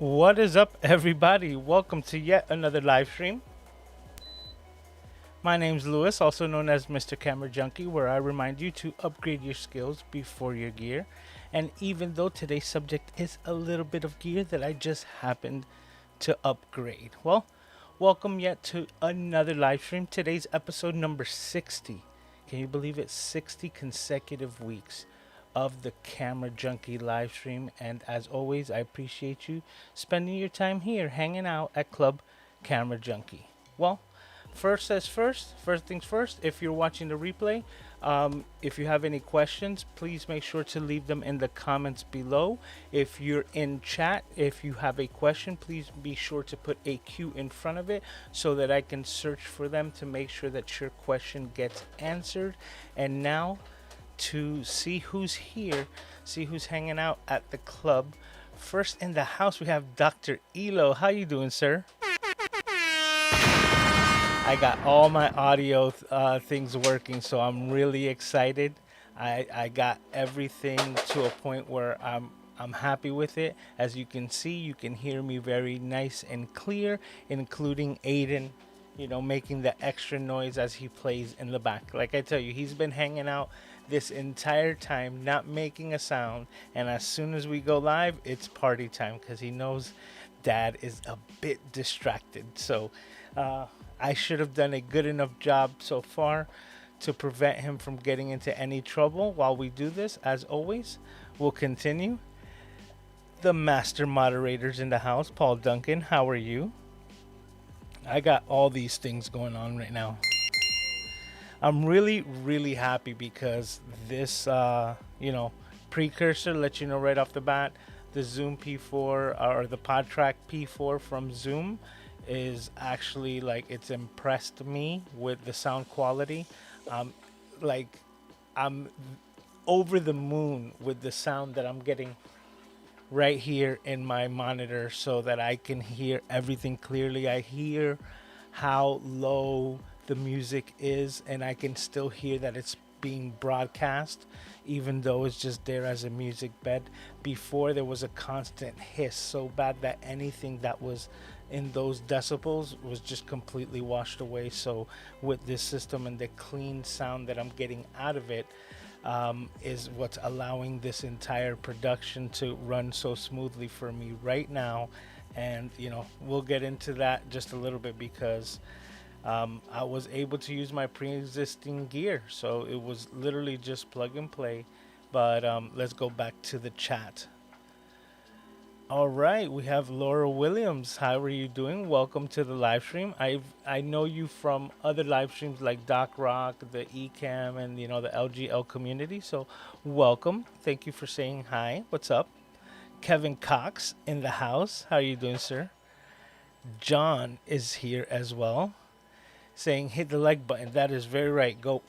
What is up, everybody? Welcome to yet another live stream. My name's Lewis, also known as MrCameraJunkie, where I remind you to upgrade your skills before your gear. And even though today's subject is a little bit of gear that I just happened to upgrade, well, welcome yet to another live stream. Today's episode number 60. Can you believe it? 60 consecutive weeks of the Camera Junkie live stream. And as always, I appreciate you spending your time here hanging out at Club Camera Junkie. Well, first things first, if you're watching the replay, if you have any questions, please make sure to leave them in the comments below. If you're in chat, if you have a question, please be sure to put a Q in front of it so that I can search for them to make sure that your question gets answered. And now, to see who's here, see who's hanging out at the club. First in the house, we have Dr. Elo. How you doing, sir? I got all my audio things working, so I'm really excited. I got everything to a point where I'm happy with it. As you can see, you can hear me very nice and clear, including Aiden, making the extra noise as he plays in the back. Like I tell you, he's been hanging out this entire time, not making a sound, and as soon as we go live, it's party time because he knows Dad is a bit distracted. So I should have done a good enough job so far to prevent him from getting into any trouble while we do this. As always, we'll continue. The master moderators in the house, Paul Duncan, how are you? I got all these things going on right now. I'm really happy because this, precursor lets you know right off the bat, the Zoom P4 or the PodTrak P4 from Zoom is actually it's impressed me with the sound quality. I'm over the moon with the sound that I'm getting right here in my monitor so that I can hear everything clearly. I hear how low the music is and I can still hear that it's being broadcast even though it's just there as a music bed. Before, there was a constant hiss so bad that anything that was in those decibels was just completely washed away. So with this system and the clean sound that I'm getting out of it, is what's allowing this entire production to run so smoothly for me right now. And we'll get into that just a little bit because I was able to use my pre-existing gear, so it was literally just plug and play. But let's go back to the chat. All right, we have Laura Williams. How are you doing? Welcome to the live stream. I know you from other live streams like Doc Rock, the Ecamm, and the LGL community. So welcome. Thank you for saying hi. What's up? Kevin Cox in the house. How are you doing, sir? John is here as well, saying hit the like button. That is very right. Go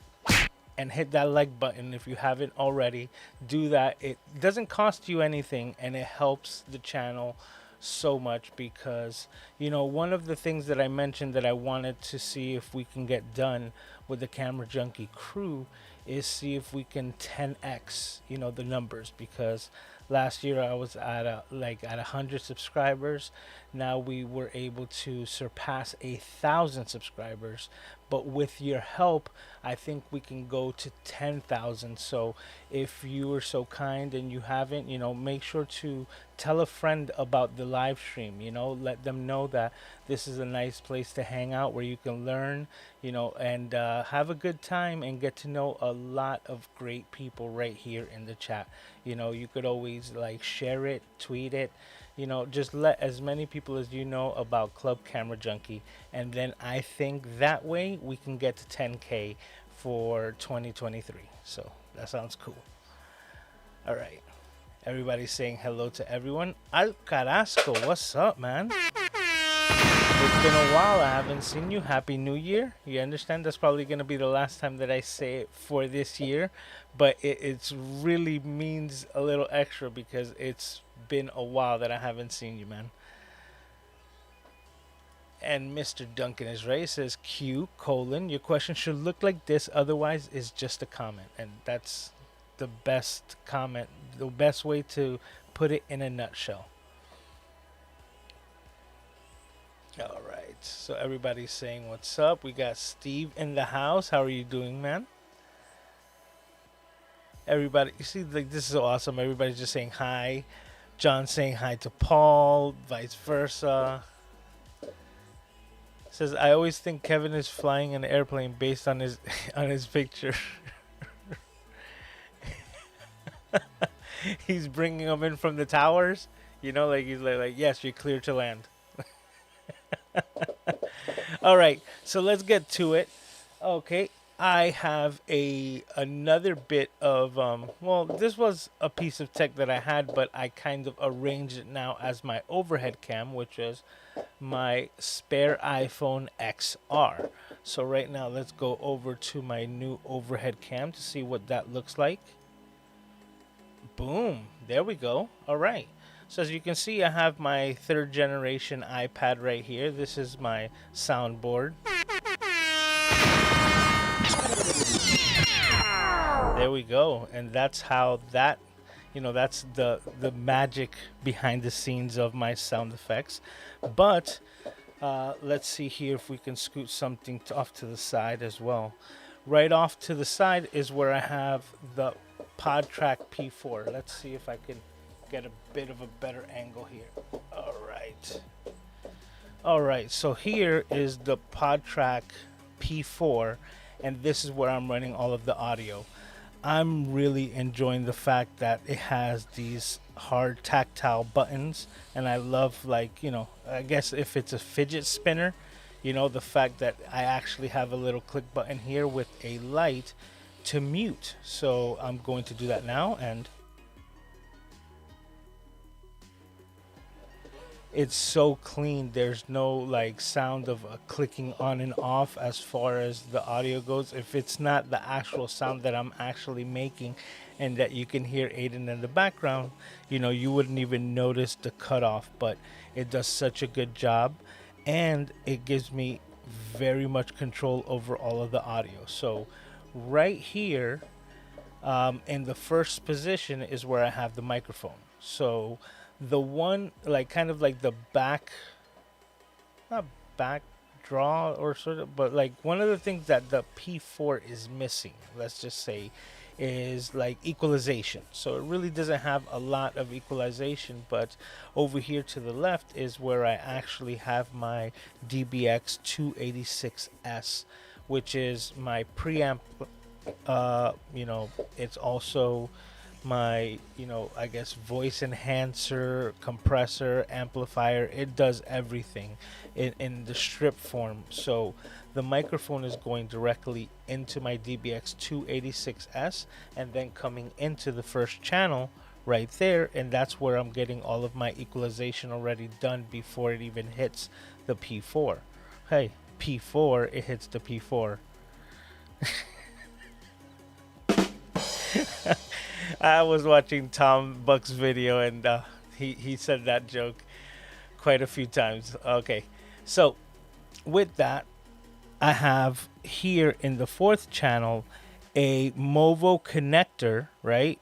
and hit that like button if you haven't already. Do that. It doesn't cost you anything and it helps the channel so much because one of the things that I mentioned that I wanted to see if we can get done with the Camera Junkie crew is see if we can 10x the numbers, because last year I was at 100 subscribers. Now we were able to surpass 1,000 subscribers, but with your help I think we can go to 10,000. So if you are so kind and you haven't, make sure to tell a friend about the live stream. Let them know that this is a nice place to hang out where you can learn, and have a good time and get to know a lot of great people right here in the chat. You could always share it, tweet it, just let as many people as you know about Club Camera Junkie, and then I think that way we can get to 10K for 2023. So that sounds cool. All right, everybody's saying hello to everyone. Al Carrasco, what's up, man? It's been a while. I haven't seen you. Happy New Year. You understand that's probably going to be the last time that I say it for this year, but it's really means a little extra because it's been a while that I haven't seen you, man. And Mr. Duncan is right. It says Q : your question should look like this, otherwise it's just a comment. And that's the best comment, the best way to put it in a nutshell. All right. So everybody's saying what's up. We got Steve in the house. How are you doing, man? Everybody, you see, like this is so awesome. Everybody's just saying hi. John saying hi to Paul, vice versa. Says I always think Kevin is flying an airplane based on his on his picture. He's bringing them in from the towers. You know, like he's like yes, you're clear to land. All right, so let's get to it. Okay, I have another bit of well, this was a piece of tech that I had, but I kind of arranged it now as my overhead cam, which is my spare iPhone XR. So right now, let's go over to my new overhead cam to see what that looks like. Boom, there we go. All right. So as you can see, I have my third generation iPad right here. This is my soundboard. There we go. And that's how that, that's the magic behind the scenes of my sound effects. But let's see here if we can scoot something off to the side as well. Right off to the side is where I have the PodTrak P4. Let's see if I can get a bit of a better angle here. All right, so here is the PodTrak P4, and this is where I'm running all of the audio. I'm really enjoying the fact that it has these hard tactile buttons, and I love, like, I guess if it's a fidget spinner, the fact that I actually have a little click button here with a light to mute. So I'm going to do that now, and it's so clean. There's no like sound of a clicking on and off as far as the audio goes. If it's not the actual sound that I'm actually making and that you can hear Aiden in the background, you wouldn't even notice the cutoff, but it does such a good job, and it gives me very much control over all of the audio. So right here in the first position is where I have the microphone. So the one, like, kind of like the not back draw or sort of, but like one of the things that the P4 is missing, let's just say, is like equalization. So it really doesn't have a lot of equalization, but over here to the left is where I actually have my DBX 286S, which is my preamp. It's also my, I guess, voice enhancer, compressor, amplifier. It does everything in the strip form. So the microphone is going directly into my DBX 286S and then coming into the first channel right there, and that's where I'm getting all of my equalization already done before it even hits the P4. Hey, P4, it hits the P4. I was watching Tom Buck's video, and he said that joke quite a few times. Okay, so with that, I have here in the fourth channel a Movo connector, right?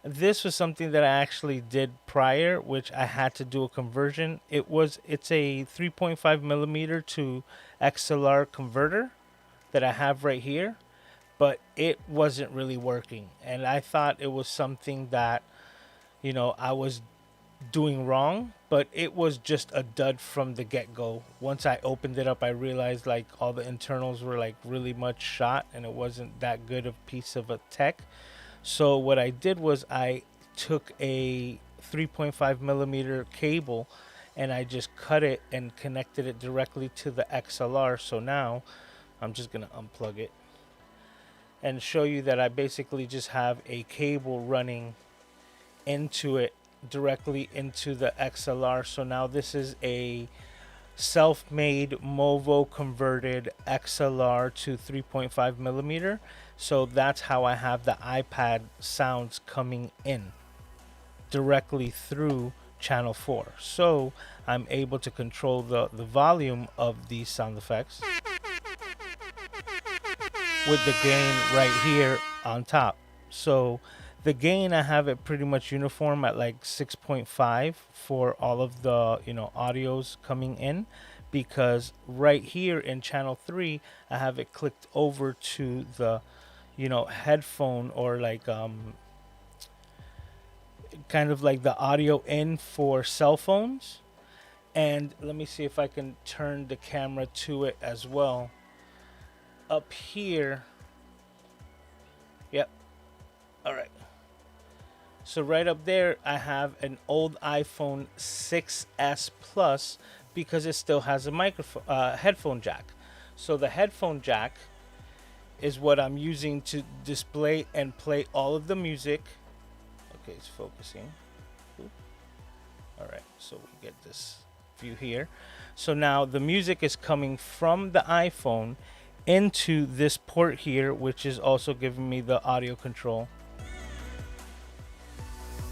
This was something that I actually did prior, which I had to do a conversion. It's a 3.5 millimeter to XLR converter that I have right here, but it wasn't really working, and I thought it was something that I was doing wrong, but it was just a dud from the get-go. Once I opened it up, I realized like all the internals were like really much shot, and it wasn't that good of a piece of a tech. So what I did was I took a 3.5 millimeter cable and I just cut it and connected it directly to the XLR. So now I'm just gonna unplug it and show you that I basically just have a cable running into it, directly into the XLR. So now this is a self-made Movo converted XLR to 3.5 millimeter. So that's how I have the iPad sounds coming in directly through channel 4. So I'm able to control the volume of these sound effects with the gain right here on top. So The gain, I have it pretty much uniform at like 6.5 for all of the, audios coming in, because right here in channel 3, I have it clicked over to the, headphone, or like kind of like the audio in for cell phones. And let me see if I can turn the camera to it as well. Up here. Yep. All right. So right up there, I have an old iPhone 6s Plus, because it still has a headphone jack. So the headphone jack is what I'm using to display and play all of the music. Okay, it's focusing. Oop. All right, so we get this view here. So now the music is coming from the iPhone into this port here, which is also giving me the audio control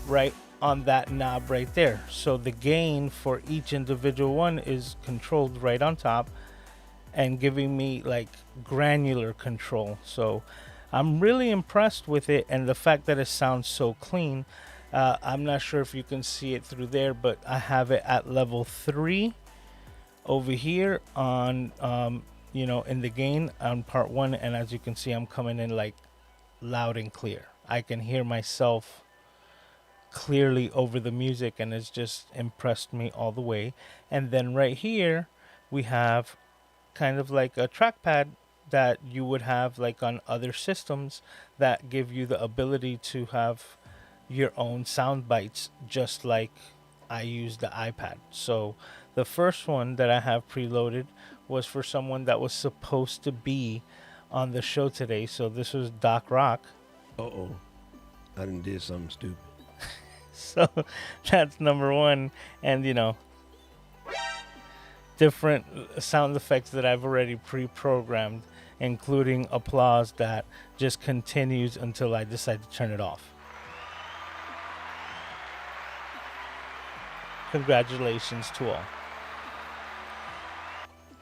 right on that knob right there. So the gain for each individual one is controlled right on top and giving me like granular control. So I'm really impressed with it, and the fact that it sounds so clean. I'm not sure if you can see it through there, but I have it at level 3 over here on in the gain on part 1, and as you can see, I'm coming in like loud and clear. I can hear myself clearly over the music, and it's just impressed me all the way. And then right here we have kind of like a trackpad that you would have like on other systems that give you the ability to have your own sound bites, just like I use the iPad. So the first one that I have preloaded was for someone that was supposed to be on the show today. So this was Doc Rock. Uh-oh. I done did something stupid. So that's number 1. And, different sound effects that I've already pre-programmed, including applause that just continues until I decide to turn it off. Congratulations to all.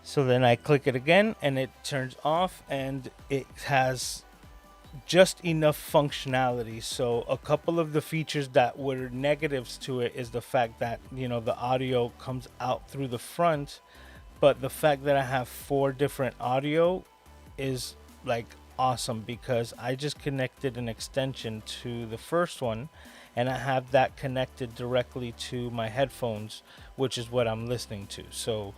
So then I click it again and it turns off, and it has just enough functionality. So a couple of the features that were negatives to it is the fact that the audio comes out through the front, but the fact that I have 4 different audio is like awesome, because I just connected an extension to the first one and I have that connected directly to my headphones, which is what I'm listening to. So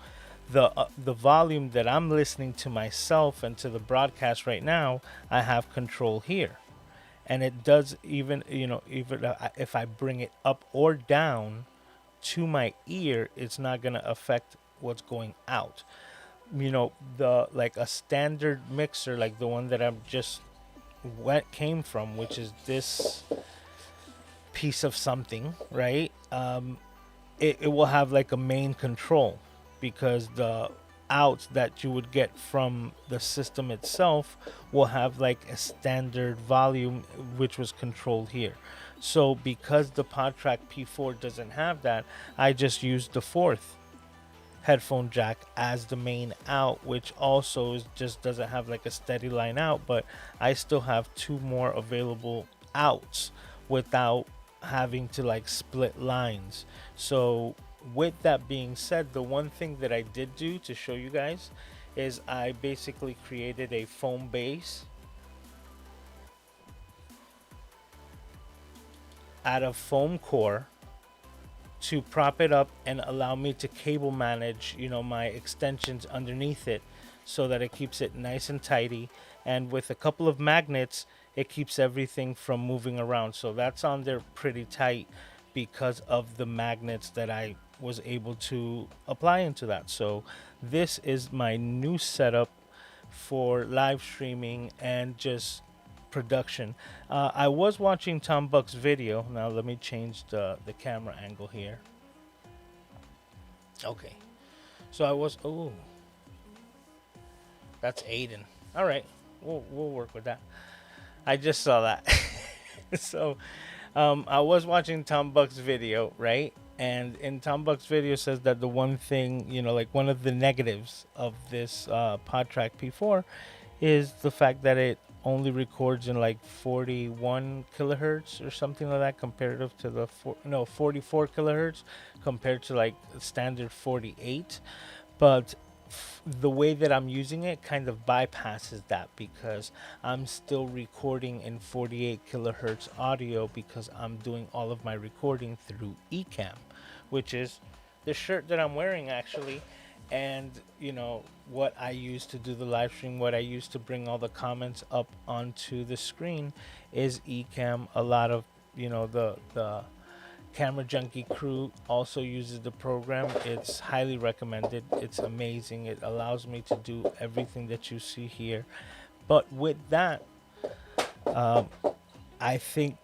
the volume that I'm listening to myself and to the broadcast right now, I have control here. And it does, even if I bring it up or down to my ear, it's not going to affect what's going out. The like a standard mixer, like the one that I'm just came from, which is this piece of something, right? It will have like a main control, because the outs that you would get from the system itself will have like a standard volume, which was controlled here. So because the PodTrak P4 doesn't have that, I just used the 4th headphone jack as the main out, which also just doesn't have like a steady line out, but I still have 2 more available outs without having to like split lines. So with that being said, the one thing that I did do to show you guys is I basically created a foam base out of foam core to prop it up and allow me to cable manage, my extensions underneath it, so that it keeps it nice and tidy. And with a couple of magnets, it keeps everything from moving around. So that's on there pretty tight because of the magnets that I was able to apply into that. So this is my new setup for live streaming and just production. I was watching Tom Buck's video. Now let me change the camera angle here. Okay, so I was, oh, that's Aiden. All right, we'll work with that. I just saw that. So I was watching Tom Buck's video, right? And in Tom Buck's video says that the one thing, like one of the negatives of this PodTrak P4 is the fact that it only records in like 41 kilohertz or something like that, comparative to the 44 kilohertz compared to like standard 48. But the way that I'm using it kind of bypasses that, because I'm still recording in 48 kilohertz audio, because I'm doing all of my recording through Ecamm, which is the shirt that I'm wearing actually. And what I use to do the live stream, what I use to bring all the comments up onto the screen is Ecamm. A lot of the Camera Junkie crew also uses the program. It's highly recommended. It's amazing. It allows me to do everything that you see here. But with that, um, I think,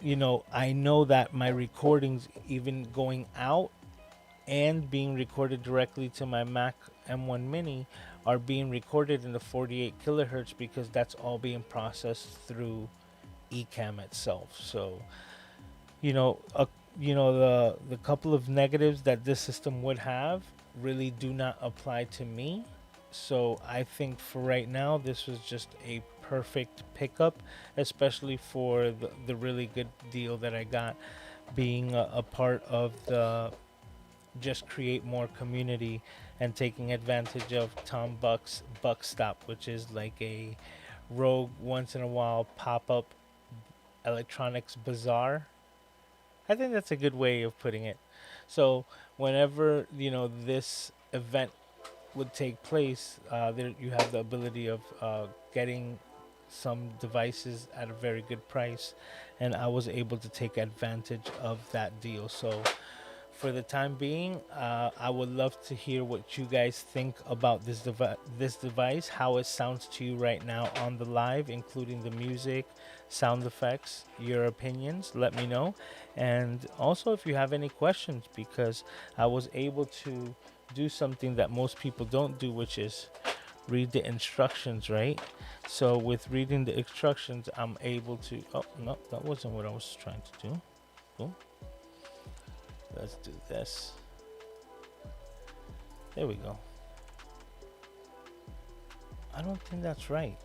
I know that my recordings, even going out and being recorded directly to my Mac M1 Mini, are being recorded in the 48 kilohertz, because that's all being processed through Ecamm itself. So, you know, a, the couple of negatives that this system would have really do not apply to me. So I think for right now, this was just a perfect pickup, especially for the really good deal that I got, being a part of the Just Create More community and taking advantage of Tom Buck's Buck Stop, which is like a rogue, once in a while pop up electronics bazaar. I think that's a good way of putting it. So whenever this event would take place, there you have the ability of getting some devices at a very good price, and I was able to take advantage of that deal. So for the time being, I would love to hear what you guys think about this device, how it sounds to you right now on the live, including the music, sound effects, your opinions. Let me know. And also, if you have any questions, because I was able to do something that most people don't do, which is read the instructions, right? So with reading the instructions, I'm able to. Oh no, that wasn't what I was trying to do. Cool. Let's do this. There we go. I don't think that's right.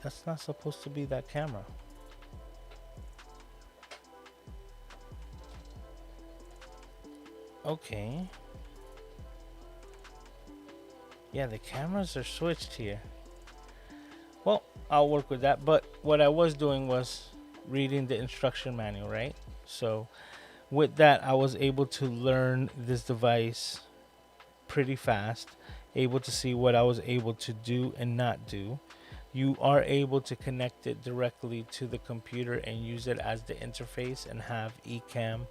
That's not supposed to be that camera. Okay. Yeah, the cameras are switched here. Well, I'll work with that. But what I was doing was reading the instruction manual, right? So with that, I was able to learn this device pretty fast, able to see what I was able to do and not do. You are able to connect it directly to the computer and use it as the interface and have Ecamm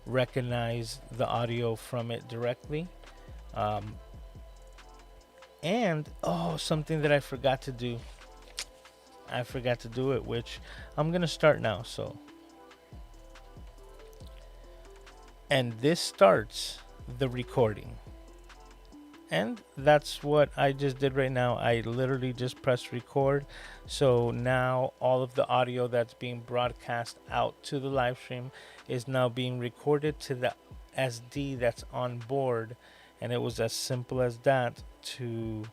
recognize the audio from it directly. And something that I forgot to do. I forgot to do it, which I'm gonna start now. So, and this starts the recording. And that's what I just did right now. I literally just pressed record. So now all of the audio that's being broadcast out to the live stream is now being recorded to the SD that's on board. And it was as simple as that to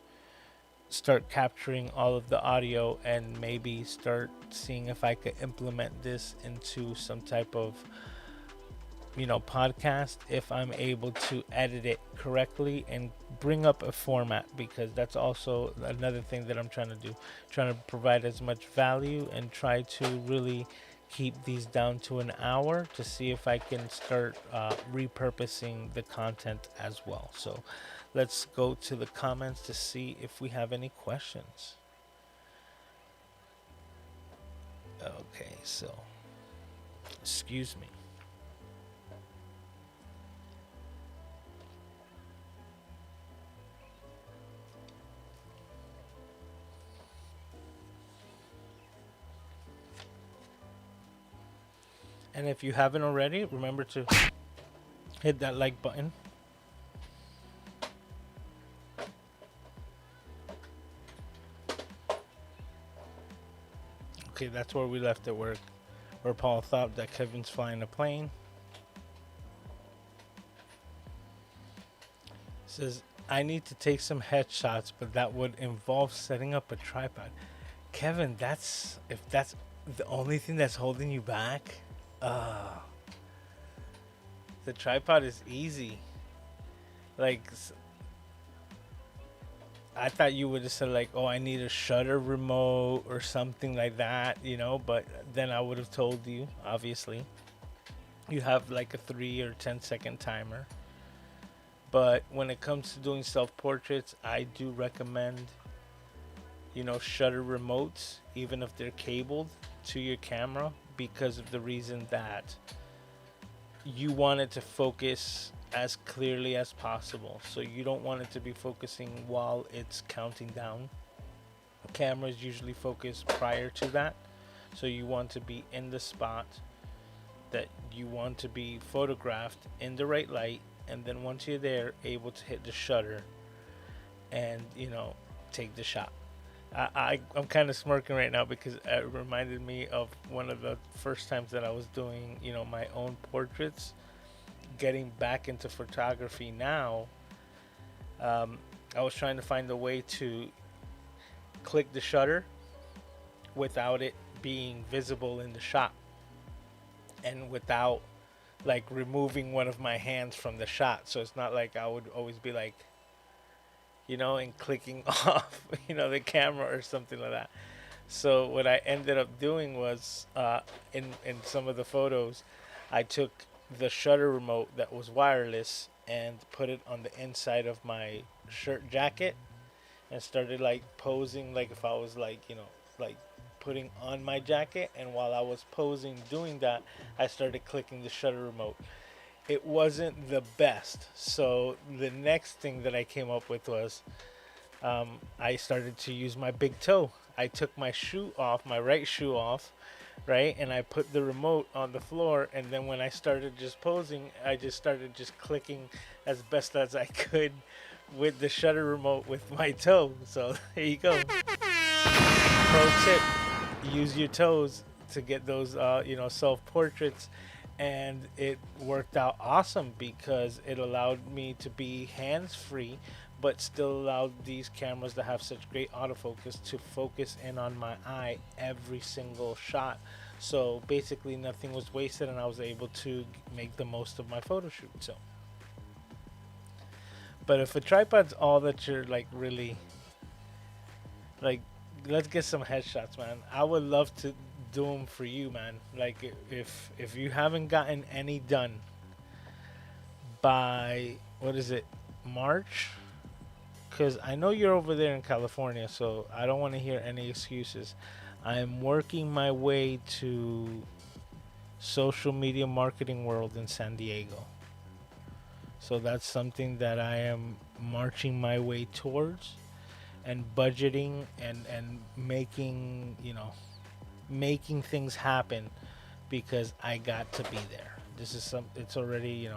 start capturing all of the audio and maybe start seeing if I could implement this into some type of podcast, if I'm able to edit it correctly and bring up a format, because that's also another thing that I'm trying to do, trying to provide as much value and try to really keep these down to an hour to see if I can start repurposing the content as well. So let's go to the comments to see if we have any questions. Okay, so excuse me. And if you haven't already, remember to hit that like button. Okay, that's where we left it, where Paul thought that Kevin's flying a plane. Says, I need to take some headshots, but that would involve setting up a tripod. Kevin, that's if that's the only thing that's holding you back. Uh, the tripod is easy. Like I thought you would have said like, "Oh, I need a shutter remote or something like that," you know. But then I would have told you, obviously, you have like a 3 or 10 second timer. But when it comes to doing self portraits, I do recommend, shutter remotes, even if they're cabled to your camera, because of the reason that you want it to focus as clearly as possible. So you don't want it to be focusing while it's counting down. Cameras usually focus prior to that. So you want to be in the spot that you want to be photographed in the right light. And then once you're there, able to hit the shutter and, take the shot. I'm kind of smirking right now because it reminded me of one of the first times that I was doing, my own portraits. Getting back into photography now, I was trying to find a way to click the shutter without it being visible in the shot and without like removing one of my hands from the shot. So it's not like I would always be like, and clicking off, the camera or something like that. So what I ended up doing was, in some of the photos, I took the shutter remote that was wireless and put it on the inside of my shirt jacket and started like posing like if I was like, like putting on my jacket. And while I was posing doing that, I started clicking the shutter remote. It wasn't the best. So the next thing that I came up with was, I started to use my big toe. I took my shoe off, my right shoe off, right? And I put the remote on the floor. And then when I started just posing, I just started just clicking as best as I could with the shutter remote with my toe. So there you go. Pro tip: use your toes to get those, self portraits. And it worked out awesome because it allowed me to be hands free, but still allowed these cameras that have such great autofocus to focus in on my eye every single shot. So basically, nothing was wasted, and I was able to make the most of my photo shoot. So, but if a tripod's all that you're like really like, let's get some headshots, man. I would love to do them for you, man. Like if you haven't gotten any done by what is it, March? Because I know you're over there in California, so I don't want to hear any excuses. I'm working my way to social media marketing world in San Diego. So that's something that I am marching my way towards and budgeting and making, making things happen because I got to be there. This is it's already,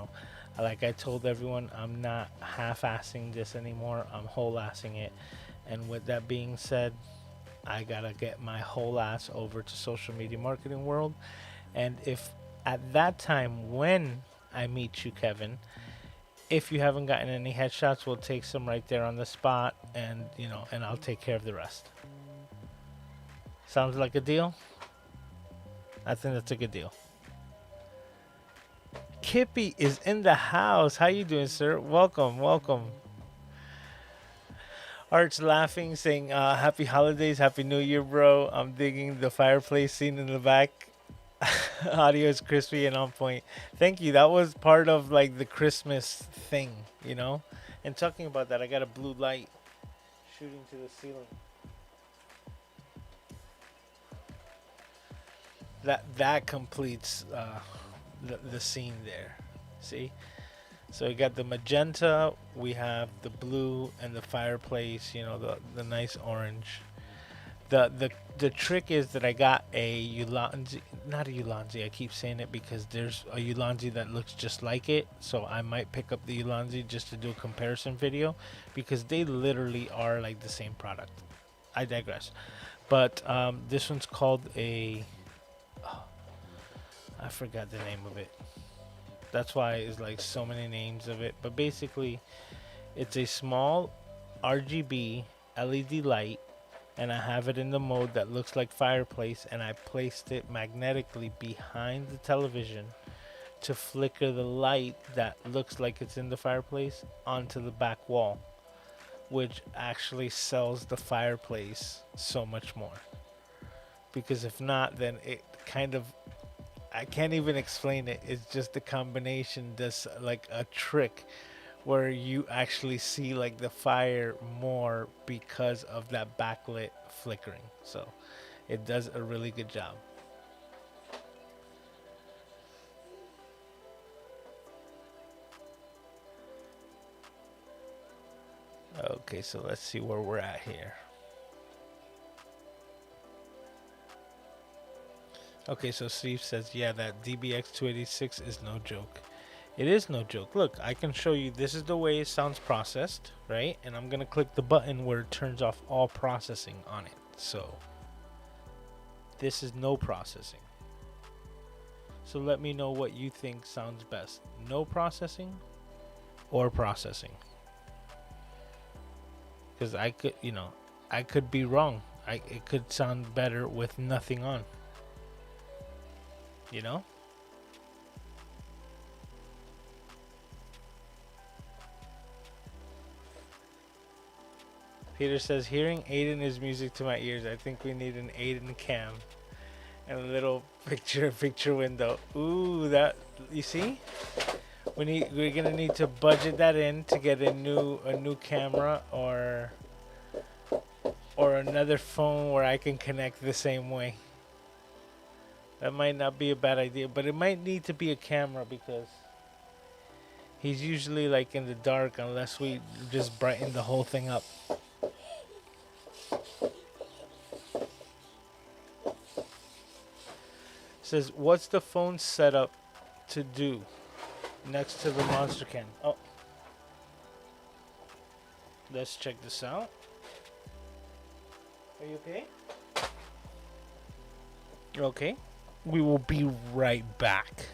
like I told everyone, I'm not half-assing this anymore. I'm whole-assing it. And with that being said, I gotta get my whole ass over to social media marketing world. And if at that time when I meet you, Kevin, if you haven't gotten any headshots, we'll take some right there on the spot, and and I'll take care of the rest. Sounds like a deal? I think that's a good deal. Kippy is in the house. How you doing, sir? Welcome, welcome. Art's laughing, saying, "Happy holidays, happy New Year, bro." I'm digging the fireplace scene in the back. Audio is crispy and on point. Thank you. That was part of like the Christmas thing. And talking about that, I got a blue light shooting to the ceiling. That completes the scene there. See? So we got the magenta, we have the blue, and the fireplace. The nice orange. The trick is that I got a Ulanzi, not a Ulanzi. I keep saying it because there's a Ulanzi that looks just like it. So I might pick up the Ulanzi just to do a comparison video because they literally are like the same product. I digress. But this one's called a. Oh, I forgot the name of it. That's why it's like so many names of it. But basically, it's a small RGB LED light and I have it in the mode that looks like fireplace, and I placed it magnetically behind the television to flicker the light that looks like it's in the fireplace onto the back wall, which actually sells the fireplace so much more. Because if not, then it kind of, I can't even explain it. It's just the combination does like a trick where you actually see like the fire more because of that backlit flickering. So it does a really good job. Okay, so let's see where we're at here. Okay, so Steve says, yeah, that DBX286 is no joke. It is no joke. Look, I can show you. This is the way it sounds processed, right? And I'm going to click the button where it turns off all processing on it. So this is no processing. So let me know what you think sounds best. No processing or processing. Because I could, I could be wrong. It could sound better with nothing on. You know? Peter says, hearing Aiden is music to my ears. I think we need an Aiden cam and a little picture window. Ooh, that, you see? We're gonna need to budget that in to get a new camera or another phone where I can connect the same way. That might not be a bad idea, but it might need to be a camera because he's usually like in the dark unless we just brighten the whole thing up. Says, what's the phone setup to do next to the monster can? Oh, let's check this out. Are you okay? Okay. We will be right back.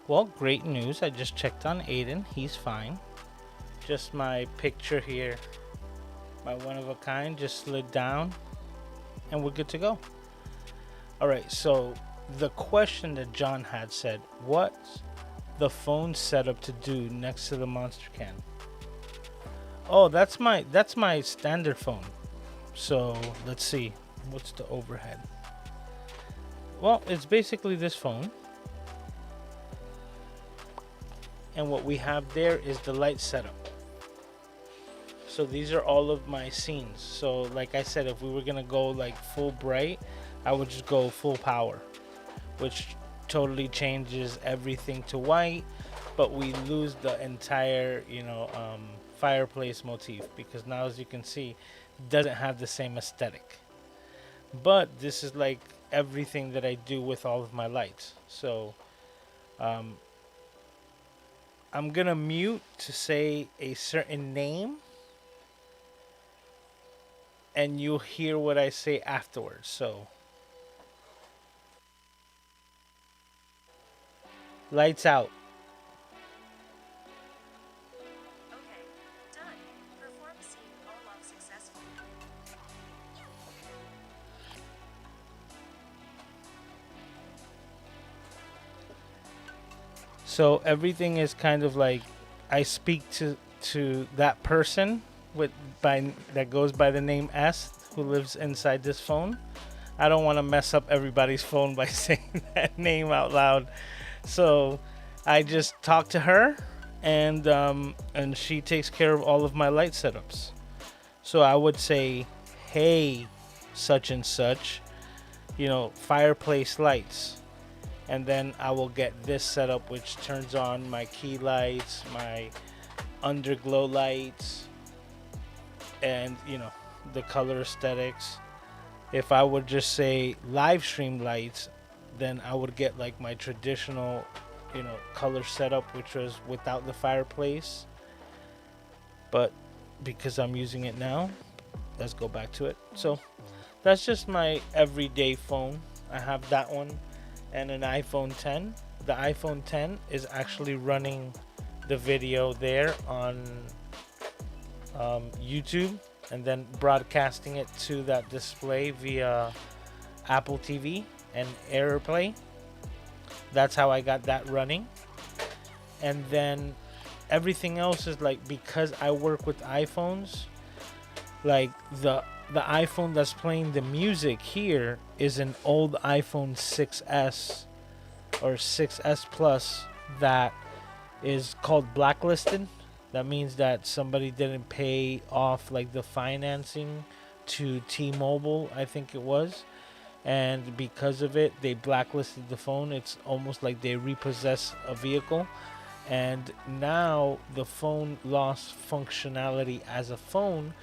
Well, great news. I just checked on Aiden. He's fine. Just my picture here, my one of a kind, just slid down and we're good to go. All right, so the question that John had said, what's the phone setup to do next to the monster can? Oh, that's my standard phone. So let's see, what's the overhead? Well, it's basically this phone. And what we have there is the light setup. So these are all of my scenes. So like I said, if we were gonna go like full bright, I would just go full power, which totally changes everything to white, but we lose the entire, fireplace motif because now, as you can see, it doesn't have the same aesthetic. But this is like everything that I do with all of my lights. So I'm gonna mute to say a certain name and you'll hear what I say afterwards. So lights out. Okay, done. Perform scene all off successfully. So everything is kind of like I speak to that person that goes by the name S, who lives inside this phone. I don't want to mess up everybody's phone by saying that name out loud. So I just talk to her and she takes care of all of my light setups. So I would say, hey, such and such, fireplace lights. And then I will get this setup, which turns on my key lights, my underglow lights, and the color aesthetics. If I would just say live stream lights, then I would get like my traditional, color setup, which was without the fireplace. But because I'm using it now, let's go back to it. So that's just my everyday phone. I have that one and an iPhone 10. The iPhone 10 is actually running the video there on YouTube and then broadcasting it to that display via Apple TV and AirPlay. That's how I got that running. And then everything else is like, because I work with iPhones, like the iPhone that's playing the music here is an old iPhone 6S or 6S Plus that is called blacklisted. That means that somebody didn't pay off like the financing to T-Mobile, I think it was. And because of it, they blacklisted the phone. It's almost like they repossess a vehicle. And now the phone lost functionality as a phone,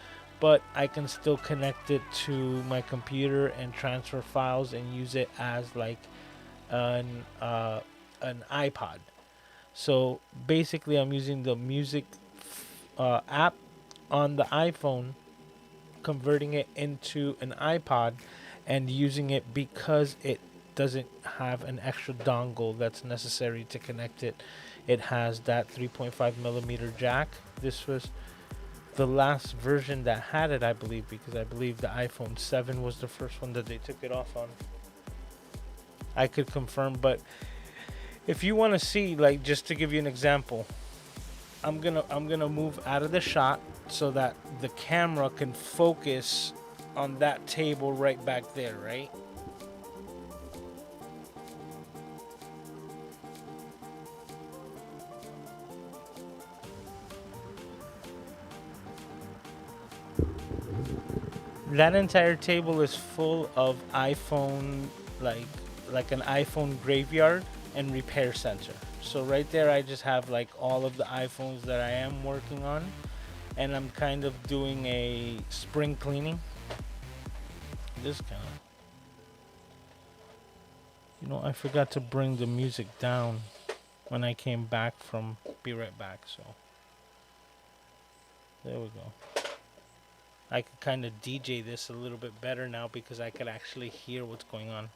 but I can still connect it to my computer and transfer files and use it as like an iPod. So basically, I'm using the music app on the iPhone, converting it into an iPod, and using it because it doesn't have an extra dongle that's necessary to connect it. It has that 3.5 millimeter jack. This was the last version that had it, I believe, because I believe the iPhone 7 was the first one that they took it off on. I could confirm, but if you want to see, like, just to give you an example, I'm gonna move out of the shot so that the camera can focus on that table right back there, right? That entire table is full of iPhone, like an iPhone graveyard and repair center. So right there, I just have like all of the iPhones that I am working on, and I'm kind of doing a spring cleaning. This kind of, I forgot to bring the music down when I came back from. Be right back. So there we go. I could kind of DJ this a little bit better now because I could actually hear what's going on.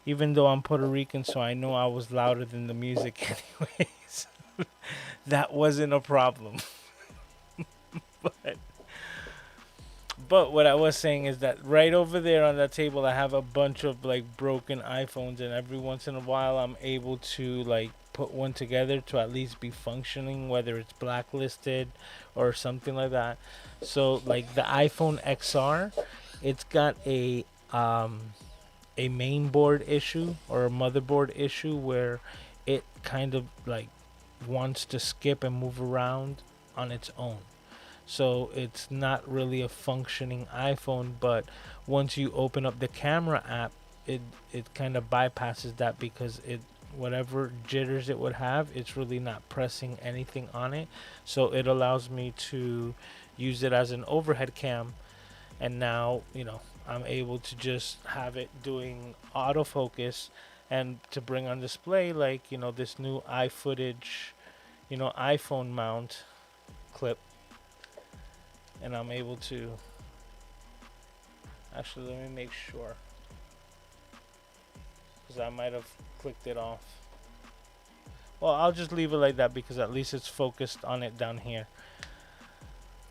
Even though I'm Puerto Rican, so I know I was louder than the music anyways. That wasn't a problem. but but what I was saying is that right over there on that table I have a bunch of like broken iPhones, and every once in a while I'm able to like put one together to at least be functioning, whether it's blacklisted or something like that. So like the iPhone XR, it's got a main board issue or a motherboard issue where it kind of like wants to skip and move around on its own. So it's not really a functioning iPhone, but once you open up the camera app, it kind of bypasses that because it whatever jitters it would have, it's really not pressing anything on it. So it allows me to use it as an overhead cam, and now, I'm able to just have it doing autofocus and to bring on display like, this new iFootage, iPhone mount clip. And I'm able to actually, let me make sure, because I might have clicked it off. Well, I'll just leave it like that because at least it's focused on it down here.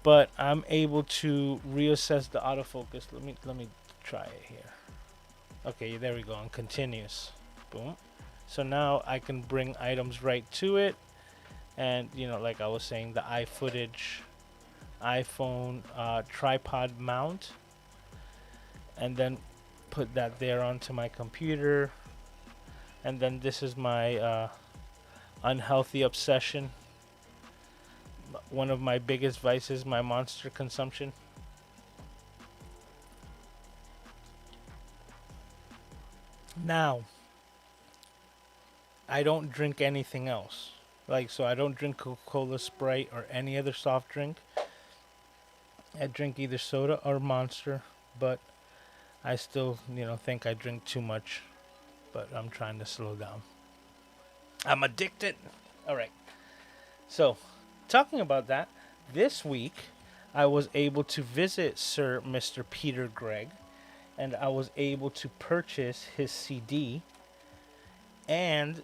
But I'm able to reassess the autofocus. Let me try it here. Okay, there we go, on continuous. Boom. So now I can bring items right to it, and like I was saying, the iFootage iPhone tripod mount, and then put that there onto my computer. And then this is my unhealthy obsession. One of my biggest vices, my monster consumption. Now, I don't drink anything else. So I don't drink Coca-Cola, Sprite, or any other soft drink. I drink either soda or Monster, but I still, think I drink too much, but I'm trying to slow down. I'm addicted. All right. So, talking about that, this week I was able to visit Sir Mr. Peter Gregg, and I was able to purchase his CD. And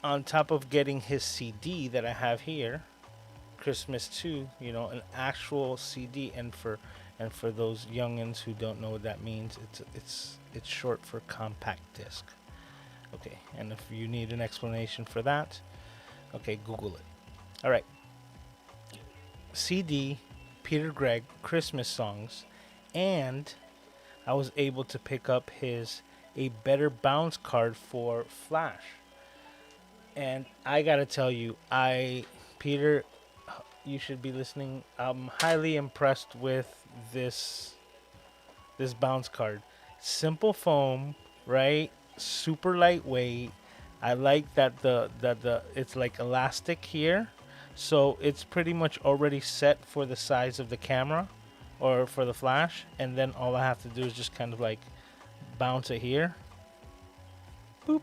on top of getting his CD that I have here, Christmas 2, an actual CD, and for those youngins who don't know what that means, it's short for compact disc. Okay, and if you need an explanation for that, okay, Google it. All right, CD, Peter Gregg, Christmas songs, and I was able to pick up his A Better Bounce card for Flash. And I gotta tell you, Peter, you should be listening. I'm highly impressed with this bounce card. Simple foam, right? Super lightweight. I like that the it's like elastic here, so it's pretty much already set for the size of the camera or for the flash, and then all I have to do is just kind of like bounce it here. Boop.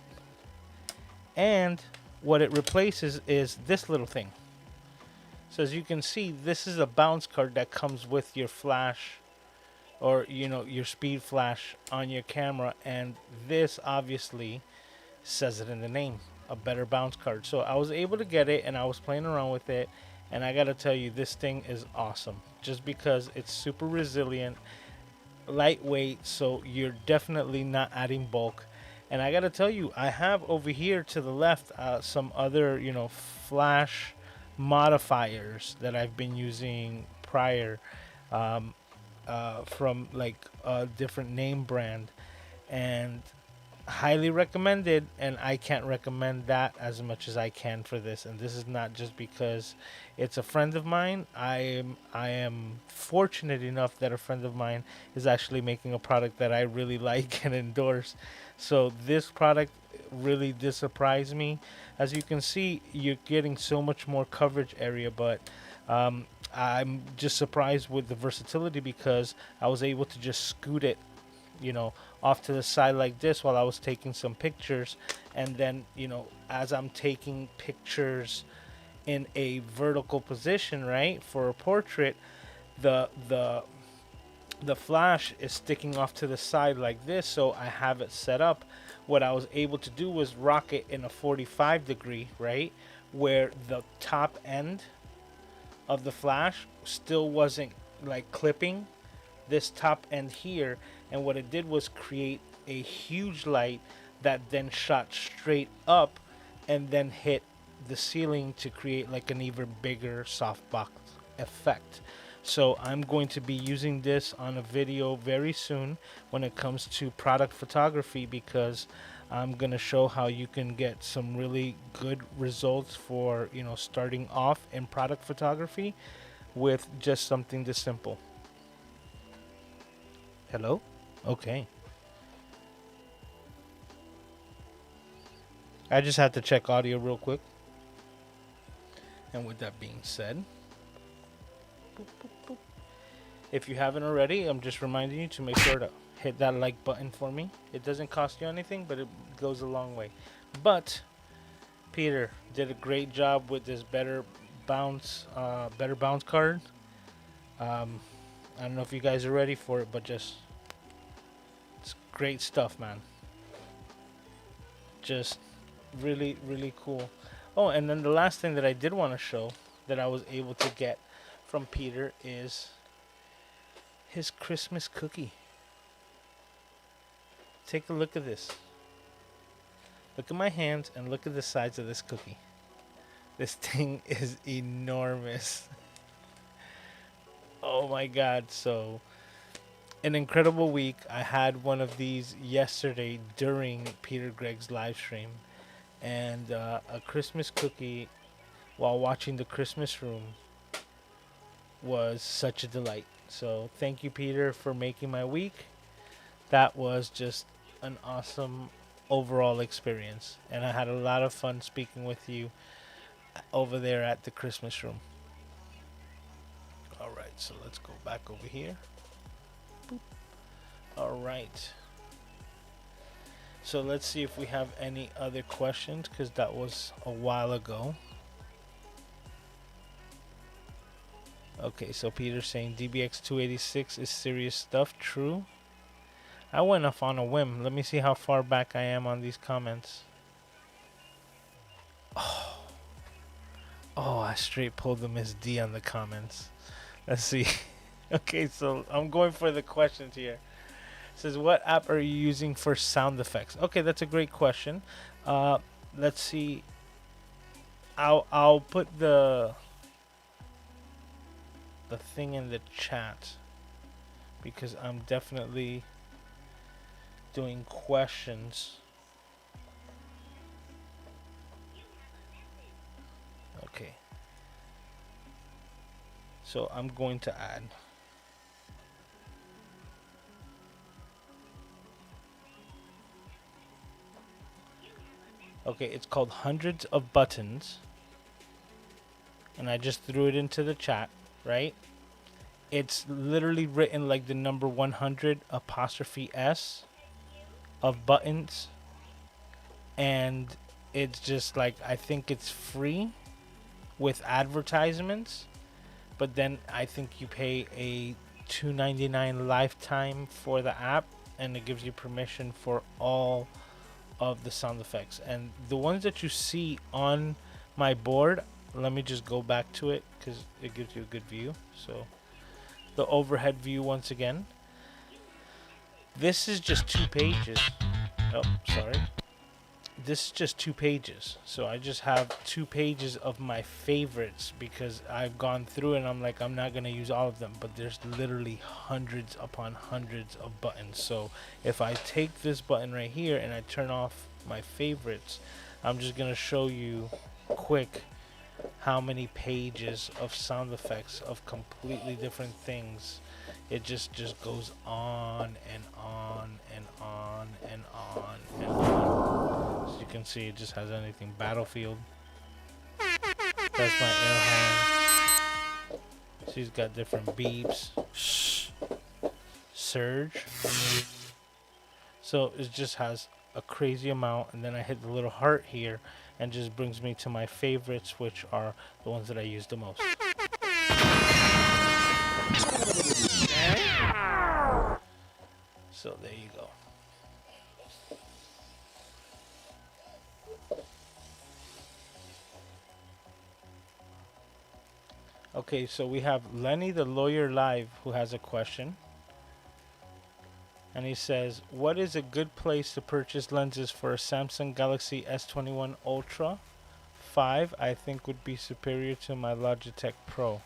And what it replaces is this little thing. So as you can see, this is a bounce card that comes with your flash or your speed flash on your camera, and this obviously says it in the name, a better bounce card. So I was able to get it and I was playing around with it, and I gotta tell you, this thing is awesome just because it's super resilient, lightweight, so you're definitely not adding bulk. And I gotta tell you, I have over here to the left some other flash modifiers that I've been using prior, um, from like a different name brand, and highly recommended. And I can't recommend that as much as I can for this. And this is not just because it's a friend of mine. I am fortunate enough that a friend of mine is actually making a product that I really like and endorse. So this product really did surprise me. As you can see, you're getting so much more coverage area, but I'm just surprised with the versatility because I was able to just scoot it, you know, off to the side like this while I was taking some pictures. And then, as I'm taking pictures in a vertical position, right, for a portrait, the the the flash is sticking off to the side like this, so I have it set up. What I was able to do was rock it in a 45 degree, right, where the top end of the flash still wasn't like clipping this top end here. And what it did was create a huge light that then shot straight up and then hit the ceiling to create like an even bigger softbox effect. So I'm going to be using this on a video very soon when it comes to product photography, because I'm going to show how you can get some really good results for, starting off in product photography with just something this simple. Hello? Okay. I just had to check audio real quick. And with that being said, boop, boop, boop. If you haven't already, I'm just reminding you to make sure to hit that like button for me. It doesn't cost you anything, but it goes a long way. But Peter did a great job with this better bounce card. I don't know if you guys are ready for it, but just it's great stuff, man. Just really, really cool. Oh, and then the last thing that I did want to show that I was able to get from Peter is his Christmas cookie. Take a look at this. Look at my hands and look at the size of this cookie. This thing is enormous. Oh my god. So, an incredible week. I had one of these yesterday during Peter Gregg's live stream. And a Christmas cookie while watching the Christmas room was such a delight. So thank you, Peter, for making my week. That was just an awesome overall experience, and I had a lot of fun speaking with you over there at the Christmas room. All right, so let's go back over here. Boop. All right. So let's see if we have any other questions, because that was a while ago. Okay, so Peter's saying DBX 286 is serious stuff. True. I went off on a whim. Let me see how far back I am on these comments. Oh, I straight pulled the Miss D on the comments. Let's see. Okay, so I'm going for the questions here. It says, what app are you using for sound effects? Okay, that's a great question. Let's see. I'll put the thing in the chat, because I'm definitely doing questions. Okay. So I'm going to add. Okay, it's called Hundreds of Buttons. And I just threw it into the chat, right? It's literally written like the number 100 apostrophe S of buttons. And it's just like, I think it's free with advertisements. But then I think you pay a $2.99 lifetime for the app, and it gives you permission for all of the sound effects. And the ones that you see on my board, let me just go back to it because it gives you a good view. So the overhead view once again. This is just 2 pages. Oh, sorry. This is just 2 pages. So I just have 2 pages of my favorites, because I've gone through and I'm like, I'm not going to use all of them, but there's literally hundreds upon hundreds of buttons. So if I take this button right here and I turn off my favorites, I'm just going to show you quick how many pages of sound effects of completely different things. It just goes on and on and on and on and on. As you can see, it just has anything. Battlefield. That's my air horn. She's got different beeps. Surge. So it just has a crazy amount, and then I hit the little heart here and just brings me to my favorites, which are the ones that I use the most. So there you go. Okay, so we have Lenny the Lawyer Live, who has a question. And he says, what is a good place to purchase lenses for a Samsung Galaxy S21 Ultra? 5, I think, would be superior to my Logitech Pro.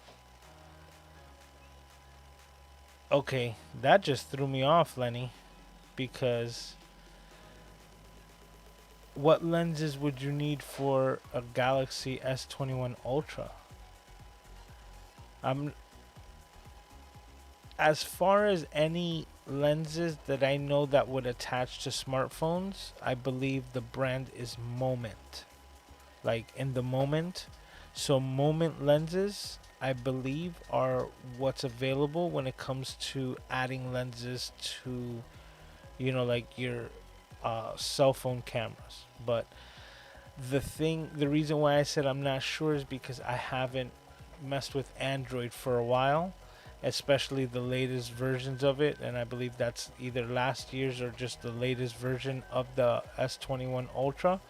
Okay, that just threw me off, Lenny, because what lenses would you need for a Galaxy S21 Ultra? As far as any lenses that I know that would attach to smartphones, I believe the brand is Moment. Like in the Moment. So Moment lenses, I believe, are what's available when it comes to adding lenses to, like your cell phone cameras. But the reason why I said I'm not sure is because I haven't messed with Android for a while, especially the latest versions of it, and I believe that's either last year's or just the latest version of the S21 Ultra.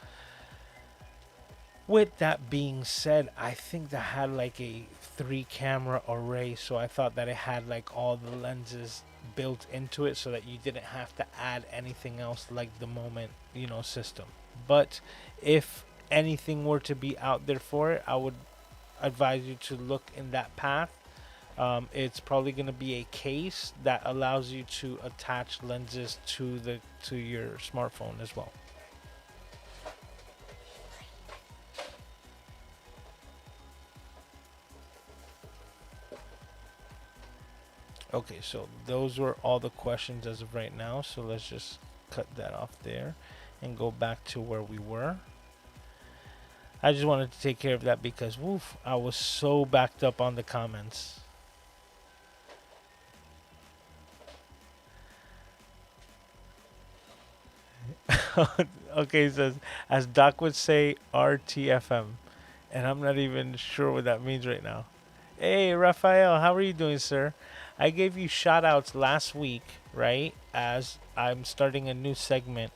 With that being said, I think that had like a 3 camera array, so I thought that it had like all the lenses built into it so that you didn't have to add anything else like the Moment, system. But if anything were to be out there for it, I would advise you to look in that path. It's probably going to be a case that allows you to attach lenses to your smartphone as well. Okay, so those were all the questions as of right now. So let's just cut that off there and go back to where we were. I just wanted to take care of that because, woof, I was so backed up on the comments. Okay, it says, as Doc would say, RTFM. And I'm not even sure what that means right now. Hey, Raphael, how are you doing, sir? I gave you shout outs last week, right? As I'm starting a new segment.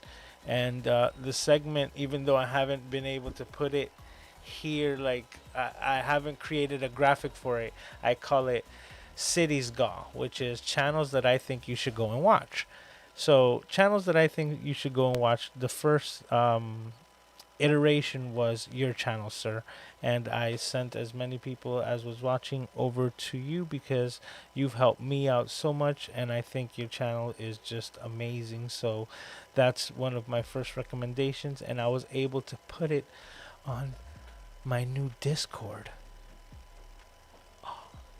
And the segment, even though I haven't been able to put it here, like, I haven't created a graphic for it, I call it Cities Gaw, which is channels that I think you should go and watch. So, channels that I think you should go and watch, the first iteration was your channel, sir. And I sent as many people as was watching over to you because you've helped me out so much, and I think your channel is just amazing. So that's one of my first recommendations, and I was able to put it on my new Discord.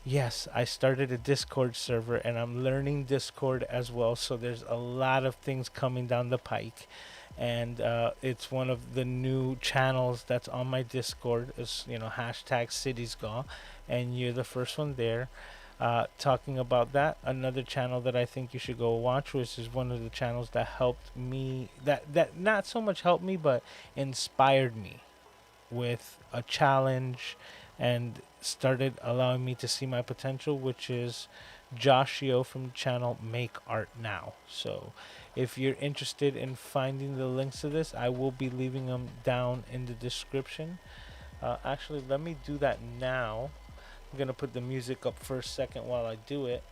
Yes, I started a Discord server and I'm learning Discord as well. So there's a lot of things coming down the pike. And it's one of the new channels that's on my Discord. Is hashtag CitiesGaw, and you're the first one there. Talking about that, another channel that I think you should go watch, which is one of the channels that helped me. That not so much helped me, but inspired me with a challenge and started allowing me to see my potential, which is Joshio from the channel Make Art Now. So if you're interested in finding the links to this, I will be leaving them down in the description. Actually, let me do that now. I'm going to put the music up for a second while I do it.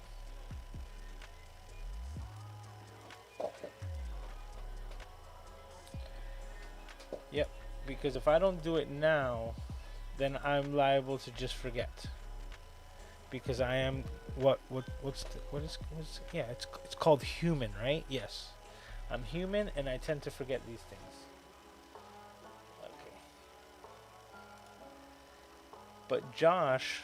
Yep, because if I don't do it now, then I'm liable to just forget. Because I am yeah, it's called human, right? Yes, I'm human and I tend to forget these things. Okay, but Josh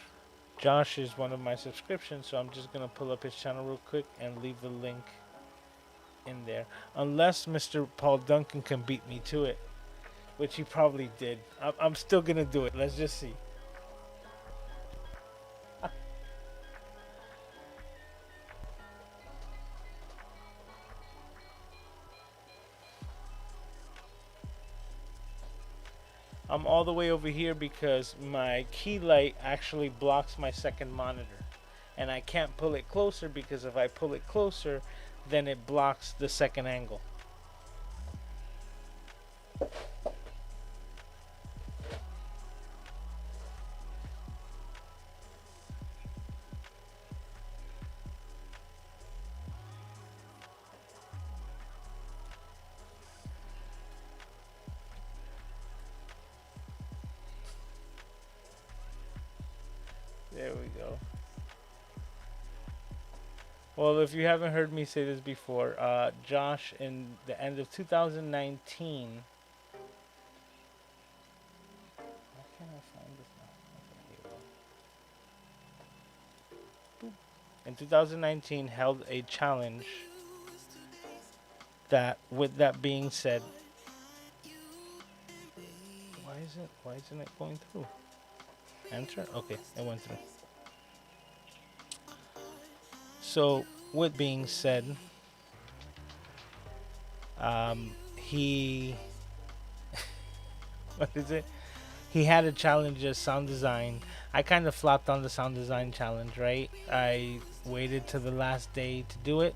is one of my subscriptions, so I'm just gonna pull up his channel real quick and leave the link in there, unless Mr. Paul Duncan can beat me to it, which he probably did. I'm still gonna do it. Let's just see. I'm all the way over here because my key light actually blocks my second monitor. And I can't pull it closer because if I pull it closer, then it blocks the second angle. There we go. Well, if you haven't heard me say this before, Josh in the end of 2019. Why can't I find this now? Okay, here we go. In 2019, held a challenge that, with that being said, why isn't it going through? Enter? Okay, it went through. So, with being said, he what is it? He had a challenge as sound design. I kind of flopped on the sound design challenge, right? I waited to the last day to do it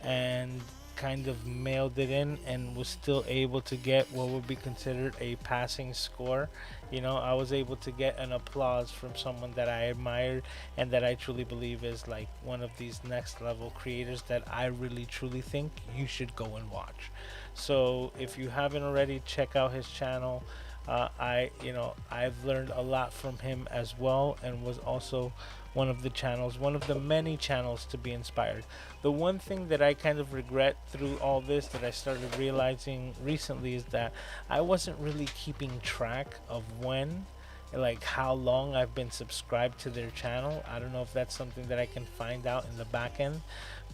and kind of mailed it in and was still able to get what would be considered a passing score. I was able to get an applause from someone that I admired and that I truly believe is like one of these next level creators that I really truly think you should go and watch. So if you haven't already, check out his channel. I've learned a lot from him as well, and was also one of the many channels to be inspired. The one thing that I kind of regret through all this that I started realizing recently is that I wasn't really keeping track of like how long I've been subscribed to their channel. I don't know if that's something that I can find out in the back end,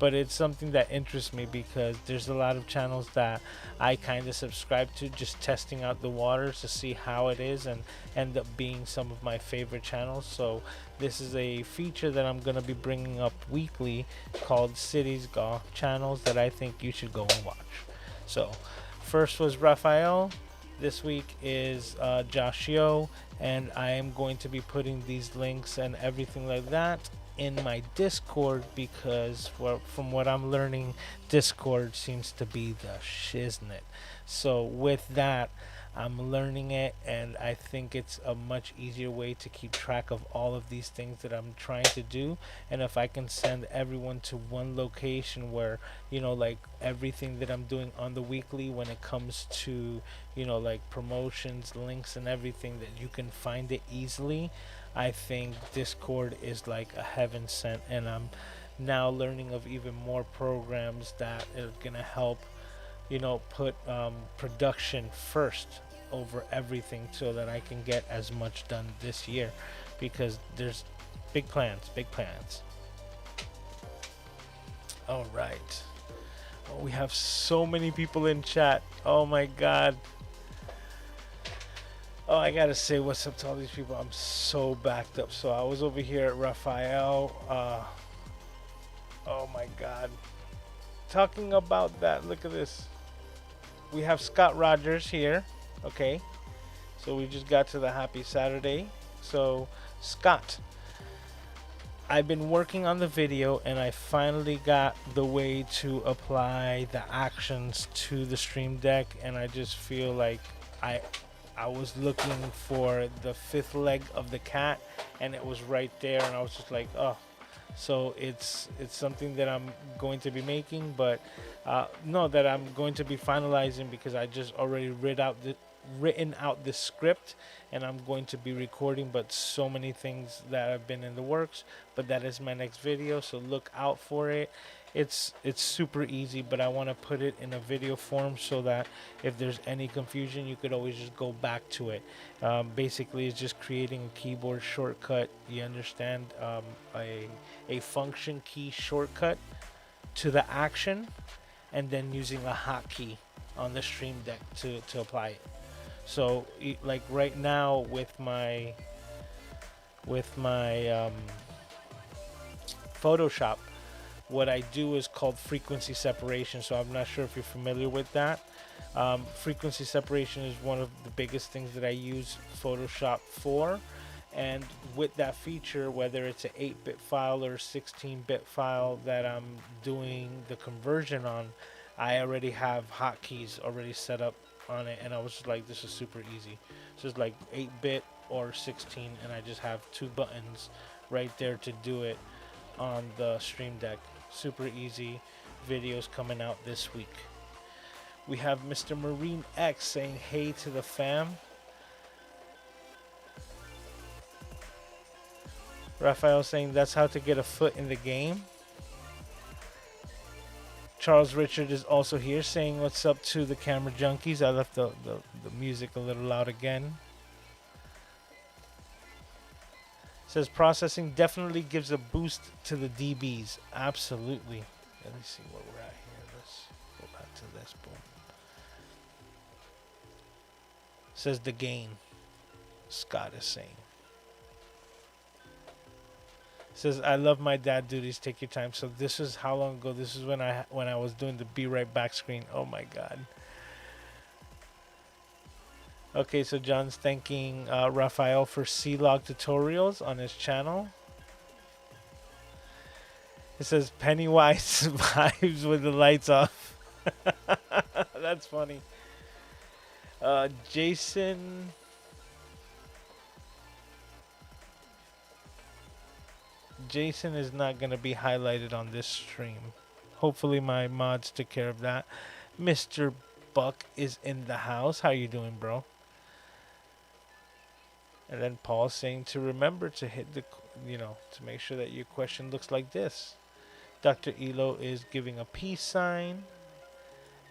but it's something that interests me because there's a lot of channels that I kind of subscribe to, just testing out the waters to see how it is, and end up being some of my favorite channels. So this is a feature that I'm going to be bringing up weekly called Cities Gaw, channels that I think you should go and watch. So first was Raphael. This week is Josh Yo, and I am going to be putting these links and everything like that in my Discord because, well, from what I'm learning, Discord seems to be the shiznit. So with that, I'm learning it, and I think it's a much easier way to keep track of all of these things that I'm trying to do. And if I can send everyone to one location where, like everything that I'm doing on the weekly when it comes to, like promotions, links, and everything, that you can find it easily, I think Discord is like a heaven sent. And I'm now learning of even more programs that are going to help, put production first over everything so that I can get as much done this year because there's big plans, big plans. All right. Oh, we have so many people in chat. Oh my God. Oh, I gotta say what's up to all these people. I'm so backed up. So I was over here at Raphael. Oh my God. Talking about that, look at this. We have Scott Rogers here. Okay. So we just got to the happy Saturday. So Scott, I've been working on the video and I finally got the way to apply the actions to the Stream Deck, and I just feel like I was looking for the fifth leg of the cat and it was right there, and I was just like, oh. So it's something that I'm going to be making, but no, that I'm going to be finalizing because I just already written out the script, and I'm going to be recording. But so many things that have been in the works, but that is my next video, so look out for it. It's super easy, but I want to put it in a video form so that if there's any confusion, you could always just go back to it. Basically, it's just creating a keyboard shortcut. You understand? A function key shortcut to the action, and then using a hotkey on the Stream Deck to apply it. So, like right now with my Photoshop, what I do is called frequency separation. So I'm not sure if you're familiar with that. Frequency separation is one of the biggest things that I use Photoshop for. And with that feature, whether it's an 8-bit file or 16-bit file that I'm doing the conversion on, I already have hotkeys already set up on it. And I was just like, this is super easy. So it's like 8-bit or 16, and I just have 2 buttons right there to do it on the Stream Deck. Super easy. Videos coming out this week. We have Mr. Marine X saying hey to the fam. Raphael saying that's how to get a foot in the game. Charles Richard is also here saying what's up to the camera junkies. I left the music a little loud again. Says processing definitely gives a boost to the DBs. Absolutely. Let me see where we're at here. Let's go back to this. Boom. Says the gain. Scott is saying. Says I love my dad duties. Take your time. So this is how long ago? This is when I was doing the be right back screen. Oh my God. Okay, so John's thanking Raphael for C-Log tutorials on his channel. It says Pennywise vibes with the lights off. That's funny. Jason is not going to be highlighted on this stream. Hopefully my mods took care of that. Mr. Buck is in the house. How you doing, bro? And then Paul saying to remember to hit the, to make sure that your question looks like this. Dr. Elo is giving a peace sign.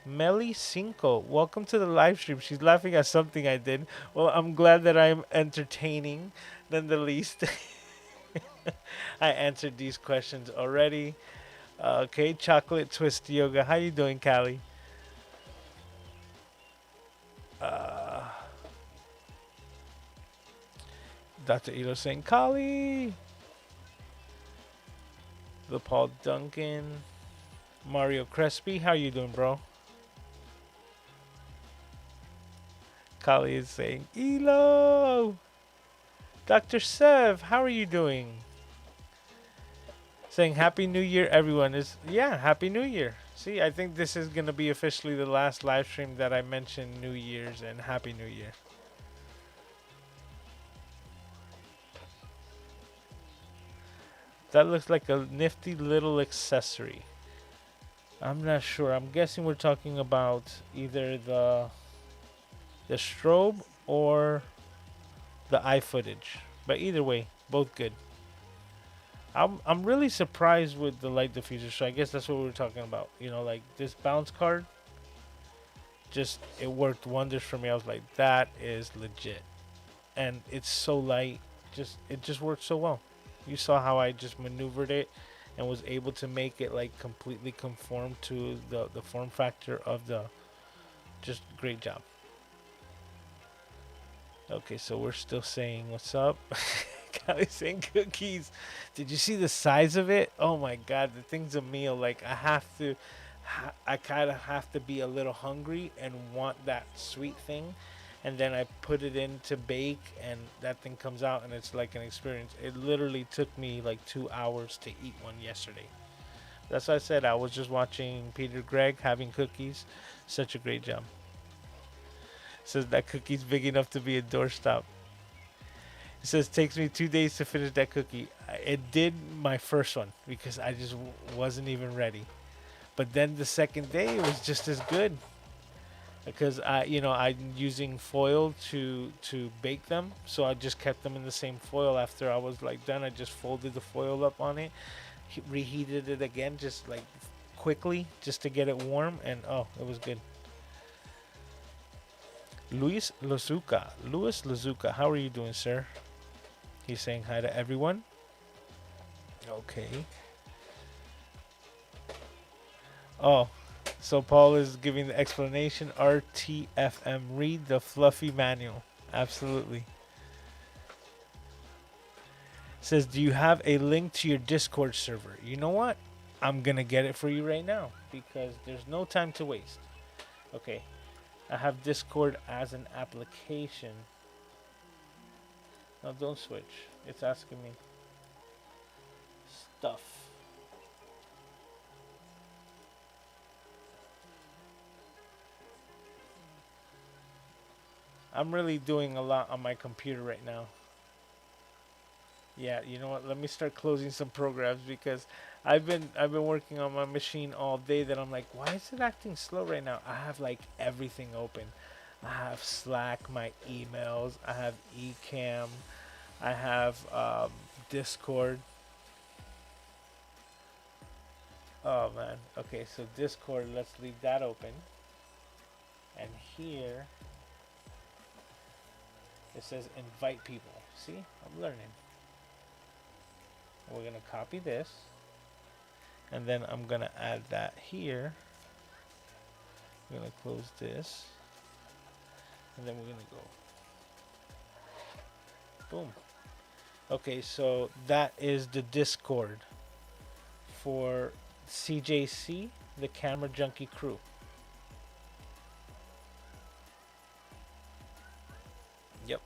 Melly Cinco, welcome to the live stream. She's laughing at something I did. Well, I'm glad that I'm entertaining, none the least. I answered these questions already. Okay, Chocolate Twist Yoga. How you doing, Callie? Dr. Elo saying, Kali. The Paul Duncan. Mario Crespi. How you doing, bro? Kali is saying, Elo! Dr. Sev, how are you doing? Saying Happy New Year, everyone. Yeah, Happy New Year. See, I think this is going to be officially the last live stream that I mentioned New Year's and Happy New Year. That looks like a nifty little accessory. I'm not sure. I'm guessing we're talking about either the strobe or the eye footage. But either way, both good. I'm really surprised with the light diffuser. So I guess that's what we were talking about. You know, like this bounce card, just it worked wonders for me. I was like, that is legit, and it's so light. It just worked so well. You saw how I just maneuvered it and was able to make it like completely conform to the form factor of the. Just great job. Okay, so we're still saying what's up. Kylie's saying cookies. Did you see the size of it? Oh my god, the thing's a meal. Like I kind of have to be a little hungry and want that sweet thing, and then I put it in to bake, and that thing comes out, and it's like an experience. It literally took me like 2 hours to eat one yesterday. That's why I said I was just watching Peter Gregg having cookies. Such a great job. Says that cookie's big enough to be a doorstop. It says takes me 2 days to finish that cookie. It did my first one because I just wasn't even ready. But then the second day it was just as good because I'm using foil to bake them, so I just kept them in the same foil. After I was like done, I just folded the foil up on it, reheated it again, just like quickly, just to get it warm, and oh, it was good. Luis Lazuka, how are you doing, sir? He's saying hi to everyone. Okay. Oh, so Paul is giving the explanation. RTFM, read the fluffy manual. Absolutely. Says, do you have a link to your Discord server? You know what? I'm going to get it for you right now because there's no time to waste. Okay. I have Discord as an application. No, don't switch. It's asking me stuff. I'm really doing a lot on my computer right now. Yeah, you know what? Let me start closing some programs because I've been working on my machine all day. That I'm like, why is it acting slow right now? I have like everything open. I have Slack, my emails. I have Ecamm. I have Discord. Oh man. Okay, so Discord. Let's leave that open. And here it says invite people. See, I'm learning. We're gonna copy this, and then I'm gonna add that here. We're gonna close this, and then we're gonna go boom. Okay, so that is the Discord for CJC, the Camera Junkie crew. Yep.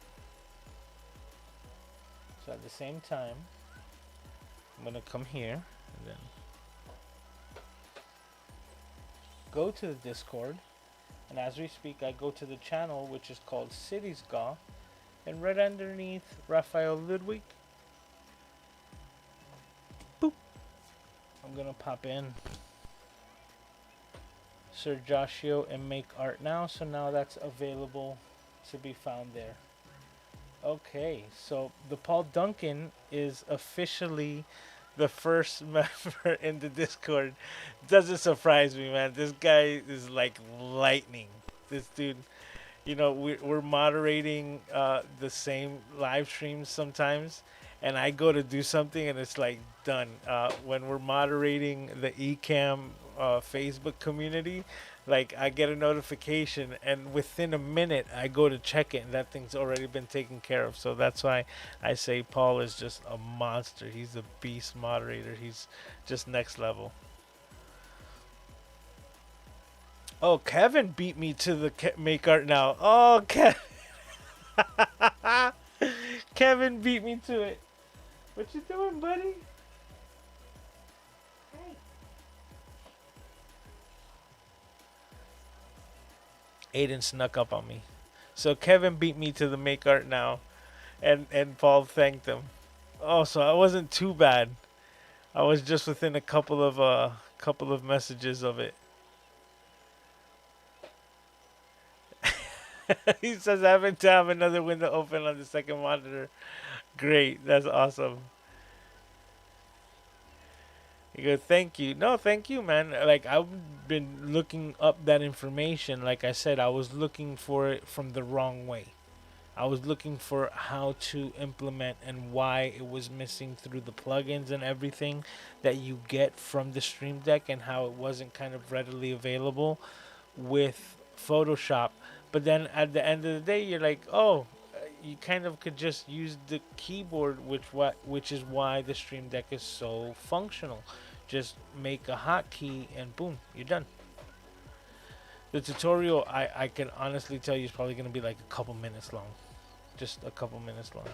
So at the same time, I'm gonna come here and then go to the Discord, and as we speak I go to the channel which is called Cities Gaw, and right underneath Raphael Ludwig, boop, I'm gonna pop in Sir Joshio and make art now, so now that's available to be found there. Okay, so the Paul Duncan is officially the first member in the Discord. Doesn't surprise me, man. This guy is like lightning. This dude, we're moderating the same live streams sometimes, and I go to do something and it's like done. When we're moderating the Ecamm Facebook community, like I get a notification and within a minute I go to check it and that thing's already been taken care of. So that's why I say Paul is just a monster. He's a beast moderator. He's just next level. Oh, Kevin beat me to the make art now. Oh, Kevin. Kevin beat me to it. What you doing, buddy? Hey. Aiden snuck up on me. So Kevin beat me to the make art now, and Paul thanked him. Oh, so I wasn't too bad. I was just within a couple of messages of it. He says having to have another window open on the second monitor. Great, that's awesome. He goes, thank you. No, thank you, man. Like I've been looking up that information. Like I said, I was looking for it from the wrong way. I was looking for how to implement and why it was missing through the plugins and everything that you get from the Stream Deck and how it wasn't kind of readily available with Photoshop. But then at the end of the day, you're like, oh, you kind of could just use the keyboard, which is why the Stream Deck is so functional. Just make a hotkey and boom, you're done. The tutorial, I can honestly tell you, is probably going to be like a couple minutes long. Just a couple minutes long.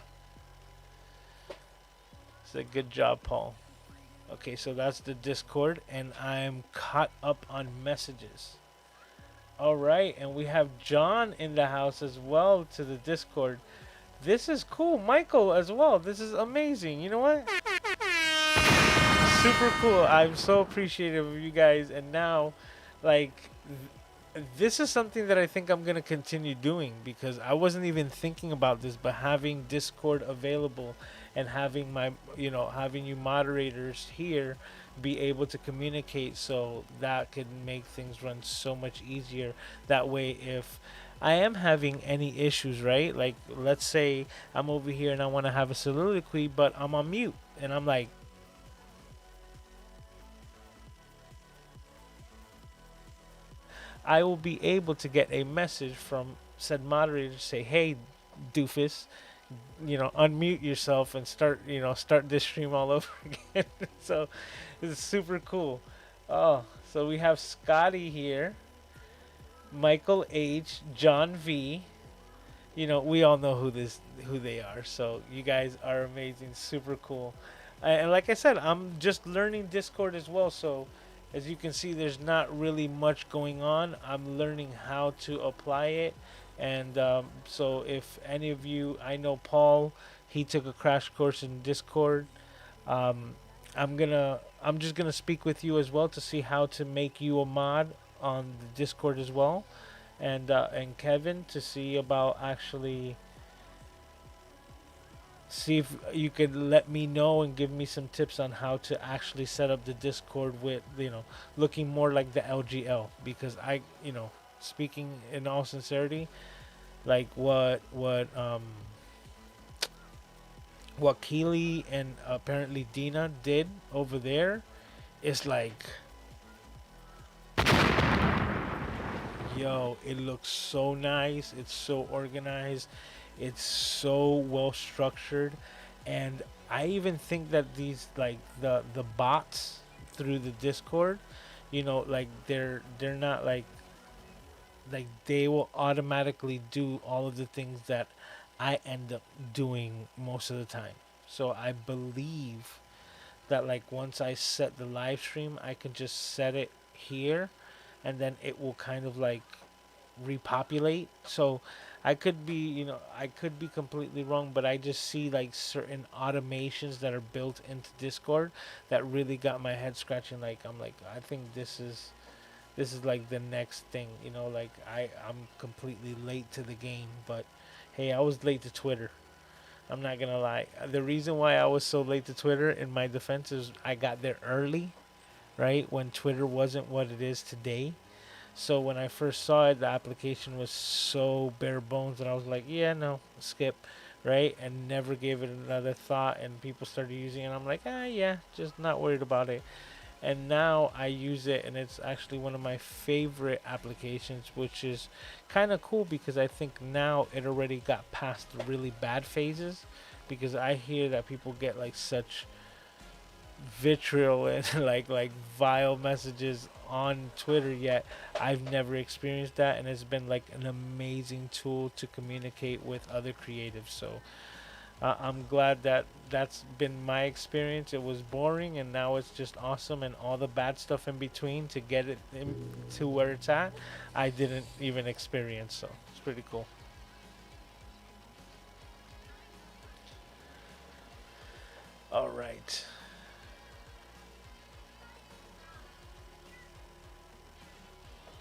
So good job, Paul. Okay, so that's the Discord, and I'm caught up on messages. All right, and we have John in the house as well to the Discord. This is cool. Michael as well. This is amazing. You know what? Super cool. I'm so appreciative of you guys. And now, like, this is something that I think I'm gonna continue doing because I wasn't even thinking about this, but having Discord available and having having you moderators here be able to communicate, so that could make things run so much easier. That way, if I am having any issues, right? Like, let's say I'm over here and I want to have a soliloquy, but I'm on mute, and I'm like, I will be able to get a message from said moderator to say, "Hey, doofus, unmute yourself and start this stream all over again." So it's super cool. Oh, so we have Scotty here, Michael H, John V. We all know who they are. So you guys are amazing, super cool. And like I said, I'm just learning Discord as well. So as you can see, there's not really much going on. I'm learning how to apply it. And so if any of you, I know Paul, he took a crash course in Discord. Um, I'm just gonna speak with you as well to see how to make you a mod on the Discord as well, and Kevin to see about actually see if you could let me know and give me some tips on how to actually set up the Discord with looking more like the LGL, because speaking in all sincerity, like what Keely and apparently Dina did over there is like, yo, it looks so nice. It's so organized. It's so well structured, and I even think that these, like, the bots through the Discord, like they're not like they will automatically do all of the things that I end up doing most of the time. So I believe that, like, once I set the live stream, I can just set it here, and then it will kind of like repopulate. So I could be completely wrong, but I just see like certain automations that are built into Discord that really got my head scratching. Like, I'm like, I think this is like the next thing. Like, I'm completely late to the game, but hey, I was late to Twitter. I'm not gonna lie. The reason why I was so late to Twitter, in my defense, is I got there early, right when Twitter wasn't what it is today. So when I first saw it, the application was so bare bones that I was like, yeah, no, skip, right? And never gave it another thought. And people started using it. And I'm like, yeah, just not worried about it. And now I use it, and it's actually one of my favorite applications, which is kind of cool because I think now it already got past the really bad phases. Because I hear that people get like such vitriol and like vile messages on Twitter yet. I've never experienced that, and it's been like an amazing tool to communicate with other creatives. So I'm glad that that's been my experience. It was boring, and now it's just awesome, and all the bad stuff in between to get it to where it's at, I didn't even experience. So it's pretty cool. All right.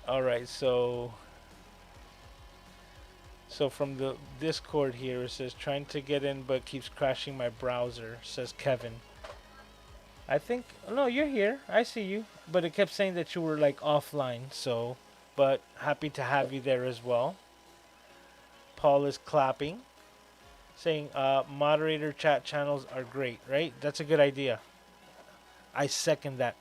All right. So from the Discord here, it says trying to get in but keeps crashing my browser. Says Kevin. I think no, you're here. I see you, but it kept saying that you were like offline. So, but happy to have you there as well. Paul is clapping, saying moderator chat channels are great. Right? That's a good idea. I second that.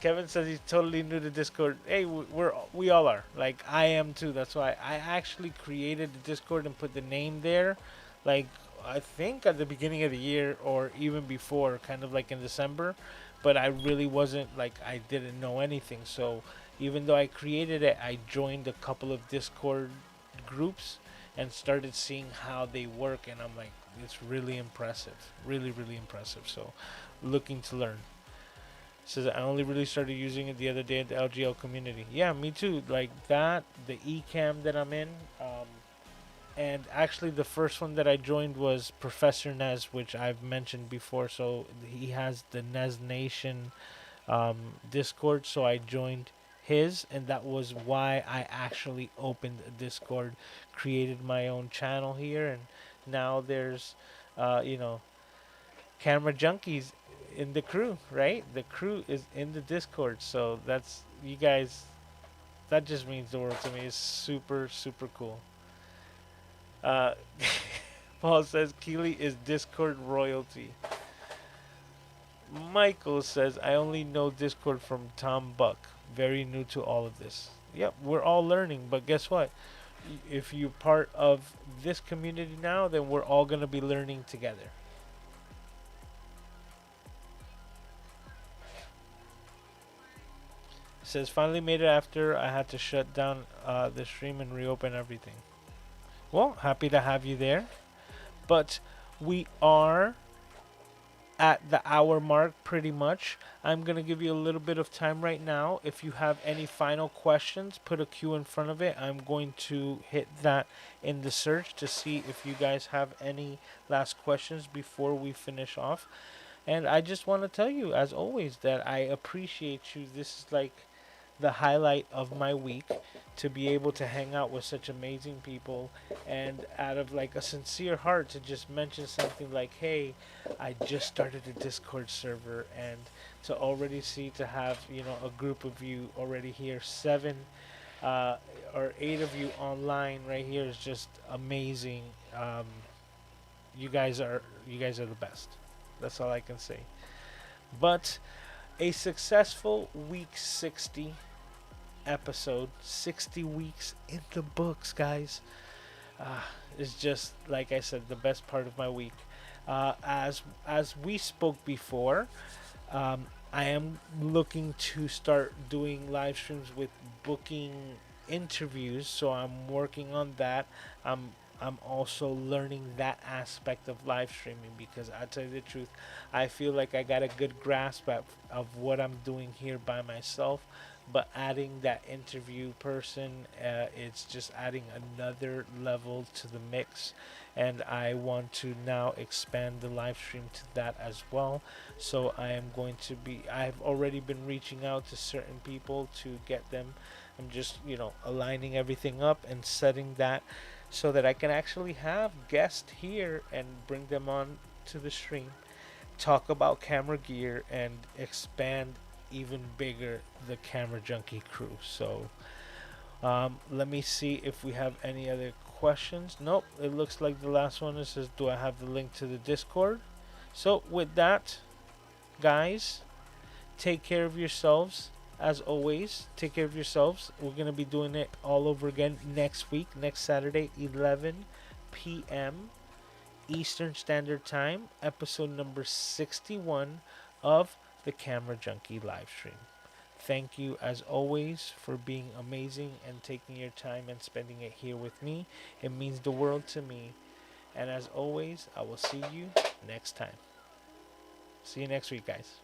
Kevin says he's totally new to Discord. Hey, we all are. Like I am too. That's why I actually created the Discord and put the name there. Like I think at the beginning of the year or even before, kind of like in December. But I really wasn't like I didn't know anything. So even though I created it, I joined a couple of Discord groups and started seeing how they work. And I'm like, it's really impressive. Really, really impressive. So looking to learn. Says I only really started using it the other day at the LGL community. Yeah, me too. Like that, the Ecamm that I'm in, and actually the first one that I joined was Professor Nez, which I've mentioned before. So he has the Nez Nation Discord, so I joined his, and that was why I actually opened a Discord, created my own channel here, and now there's, you know, camera junkies in the crew, right? The crew is in the Discord, so that's you guys. That just means the world to me. It's super super cool. Uh, Paul says Keely is Discord royalty. Michael says I only know Discord from Tom Buck. Very new to all of this. Yep, we're all learning, but guess what? If you're part of this community now, then we're all gonna be learning together. Says finally made it after I had to shut down the stream and reopen everything. Well, happy to have you there. But we are at the hour mark pretty much. I'm going to give you a little bit of time right now. If you have any final questions, put a Q in front of it. I'm going to hit that in the search to see if you guys have any last questions before we finish off. And I just want to tell you, as always, that I appreciate you. This is like the highlight of my week to be able to hang out with such amazing people and out of like a sincere heart to just mention something like, hey, I just started a Discord server, and to already see to have, you know, a group of you already here, seven or eight of you online right here is just amazing. You guys are the best. That's all I can say. But a successful week 60 episode, 60 weeks in the books, guys. Is just like I said, the best part of my week. As we spoke before, I am looking to start doing live streams with booking interviews, so I'm working on that. I'm also learning that aspect of live streaming because I tell you the truth, I feel like I got a good grasp of what I'm doing here by myself, but adding that interview person, it's just adding another level to the mix, and I want to now expand the live stream to that as well. So I am going to be, I've already been reaching out to certain people to get them. I'm just, aligning everything up and setting that so that I can actually have guests here and bring them on to the stream, talk about camera gear, and expand even bigger the Camera Junkie crew. So let me see if we have any other questions. Nope, it looks like the last one says, do I have the link to the Discord? So with that, guys, take care of yourselves. As always, take care of yourselves. We're going to be doing it all over again next week, next Saturday, 11 p.m. Eastern Standard Time, episode number 61 of the Camera Junkie live stream. Thank you as always for being amazing and taking your time and spending it here with me. It means the world to me. And as always, I will see you next time. See you next week, guys.